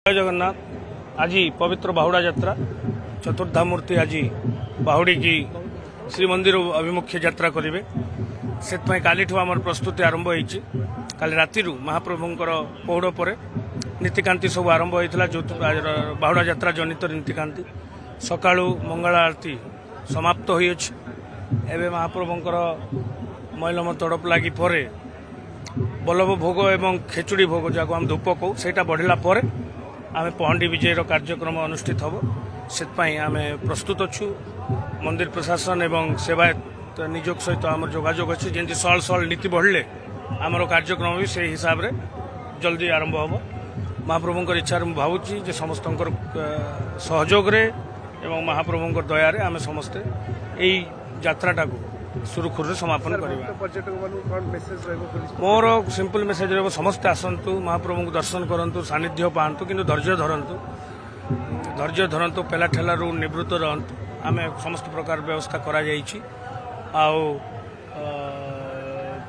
जय जगन्नाथ। आज पवित्र बाहुड़ा यात्रा चतुर्धा मूर्ति आज बाहुड़ी की श्रीमंदिर अभिमुख्य यात्रा करेंगे से काली आम प्रस्तुति आरंभ होती काली राति महाप्रभुंर पौड़ पर नीतिकांति सब आरंभ होता जो बाहुड़ा यात्रा जनित नीतिकांति सका मंगला आरती समाप्त हो महाप्रभुंर मैलम तड़प लगी बल्लभ भोग एवं खेचुड़ी भोग जहाँ आम धूप कहू से बढ़ला आम पहंडी विजयर कार्यक्रम अनुष्ठित हम से आम प्रस्तुत अच्छु मंदिर प्रशासन एवं सेवायत निजोग सहित आम जोगाजोग अच्छी जमी सल सल नीति बढ़ले आमर कार्यक्रम भी से हिसाब से जल्दी आरंभ हम महाप्रभुंर इच्छा भावुची जे समस्त सहयोग एवं महाप्रभुंर दयार आम समस्ते यही यात्राटा को सुरुखुरु समापन करवा। मोर सिंपल मेसेज रहा समस्ते आसतु महाप्रभु दर्शन करूँ सानिध्य पातु कि धैर्य धरतु पेला ठेलू निवृत्त रहतु आम समस्त प्रकार व्यवस्था करा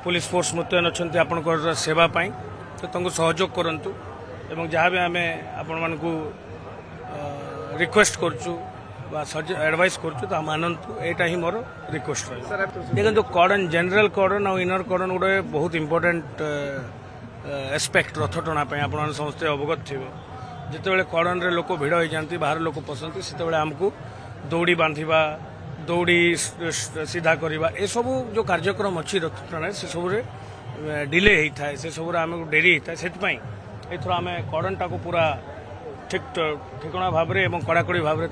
पुलिस फोर्स मुतयन अच्छा आपण सेवाई तो सहयोग करूँ एवं जहाँ भी आम आपण को रिक्वेस्ट करूँ एडवाइस करूँ मानतु यहाँ ही मोर रिक्वेस्ट रही देखो कॉर्डन जनरल कॉर्डन और इनर कॉर्डन गोटे बहुत इंपोर्टेंट एस्पेक्ट रथ टणापी आप समस्ते अवगत थे जिते कॉर्डन रे लोक भिड़ हो जाती बाहर लोक पसंद से आमको दौड़ी बांधा दौड़ी सीधा करवा ये सब जो कार्यक्रम अच्छी रथ टଣା से सब डिले होता है से सब आम डेरी होता है से एथर आम कॉर्डन टाक पूरा ठीक ठिकणा भाव में कड़ाकड़ी भाव में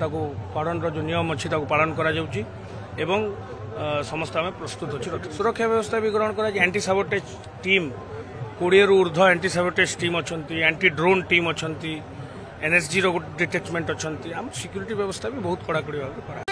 कॉर्डन जो नियम अच्छी पालन करा समस्त आम प्रस्तुत अच्छी सुरक्षा व्यवस्था भी ग्रहण करा एंटी साबोटेज टीम 20 रु ऊर्ध्व एंटी साबोटेज टीम अच्छा एंटी ड्रोन टीम अच्छा एनएसजी रो डिटेचमेंट अच्छा आम सिक्यूरीटी व्यवस्था भी बहुत कड़ाकड़ी भाव में करा।